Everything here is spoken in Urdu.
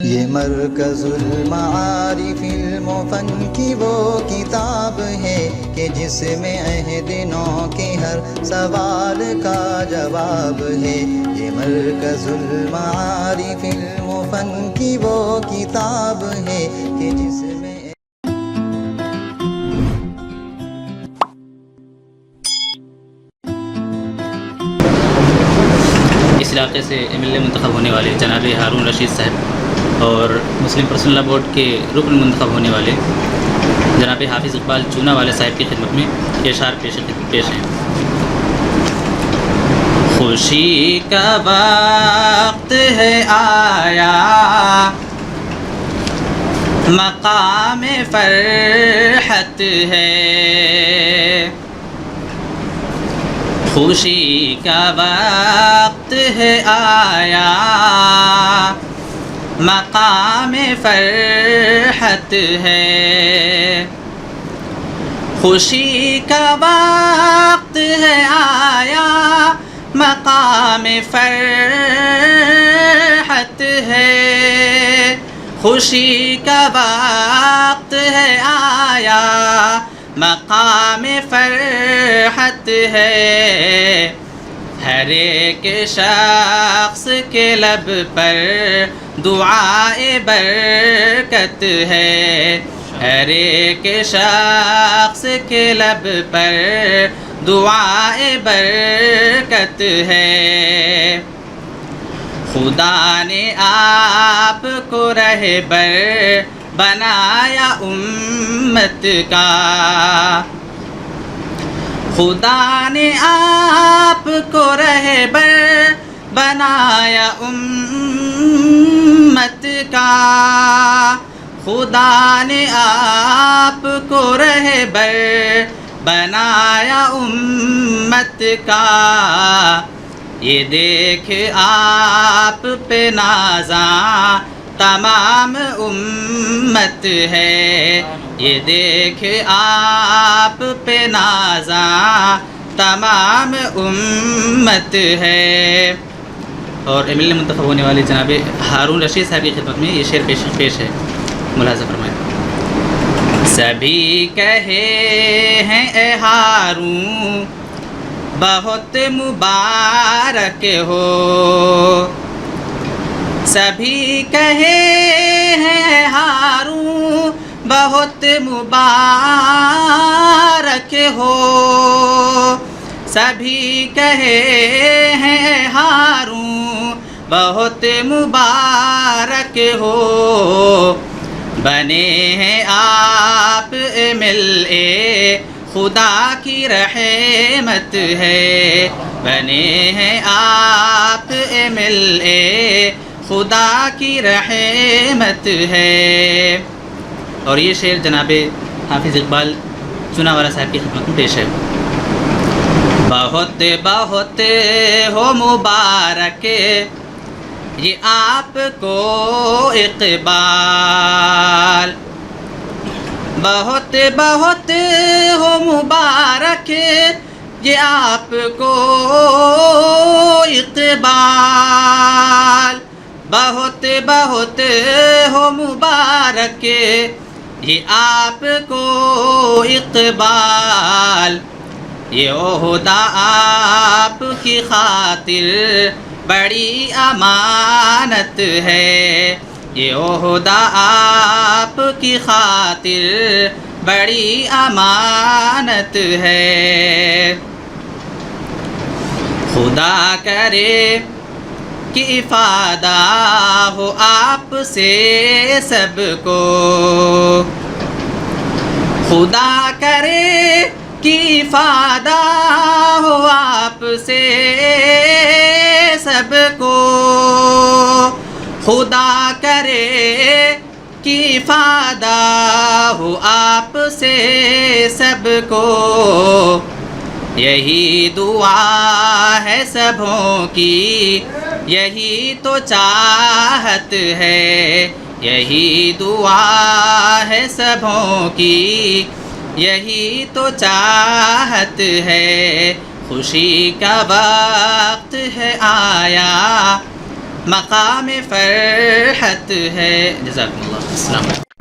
یہ مرکز المعارف المفن کی وہ کتاب ہے کہ جس میں عہد نو کے ہر سوال کا جواب ہے۔ یہ مرکز المعارف المفن کی وہ کتاب ہے کہ جس میں اس علاقے سے ایم ایل اے منتخب ہونے والے جناب ہارون رشید صاحب اور مسلم پرسنل لا بورڈ کے رکن منتخب ہونے والے جناب حافظ اقبال چونا والے صاحب کی خدمت میں یہ اشعار پیش ہیں۔ خوشی کا وقت ہے آیا، مقام فرحت ہے، خوشی کا وقت ہے آیا، مقام فرحت ہے، خوشی کا وقت ہے آیا، مقام فرحت ہے، خوشی کا وقت ہے آیا، مقام فرحت ہے، ہر ایک شخص کے لب پر دعائے برکت ہے، ہر ایک شخص کے لب پر دعائے برکت ہے، خدا نے آپ کو رہبر بنایا امت کا، خدا نے آپ کو رہبر بنایا امت کا، خدا نے آپ کو رہبر بنایا امت کا، یہ دیکھ آپ پہ نازاں تمام امت ہے، یہ دیکھ آپ پہ نازاں تمام امت ہے۔ اور ایم ایل اے منتخب ہونے والے جناب ہارون رشید صاحب کی خدمت میں یہ شعر پیش ہے، ملاحظہ فرمائیں۔ سبھی کہے ہیں اے ہارون بہت مبارک ہو، سبھی کہے ہیں ہارون بہت مبارک ہو، سبھی کہے ہیں ہارون بہت مبارک ہو، بنے ہیں آپ ایم ایل اے خدا کی رحمت ہے، بنے ہیں آپ ایم ایل اے خدا کی رحمت ہے۔ اور یہ شعر جناب حافظ اقبال چونا والا صاحب کی خدمت میں پیش ہے۔ بہت بہت ہو مبارک یہ آپ کو اقبال، بہت بہت ہو مبارک یہ آپ کو اقبال، بہت بہت ہو مبارک یہ آپ کو اقبال، یہ عہدہ آپ کی خاطر بڑی امانت ہے، یہ عہدہ آپ کی خاطر بڑی امانت ہے، خدا کرے کہ افادہ ہو آپ سے سب کو، خدا کرے کہ افادہ ہو آپ سے سب کو، خدا کرے کہ افادہ ہو آپ سے سب کو، یہی دعا ہے سبھوں کی، یہی تو چاہت ہے، یہی دعا ہے سبھوں کی، یہی تو چاہت ہے، خوشی کا وقت ہے آیا، مقام فرحت ہے. جزاکم اللہ. السلام علیکم.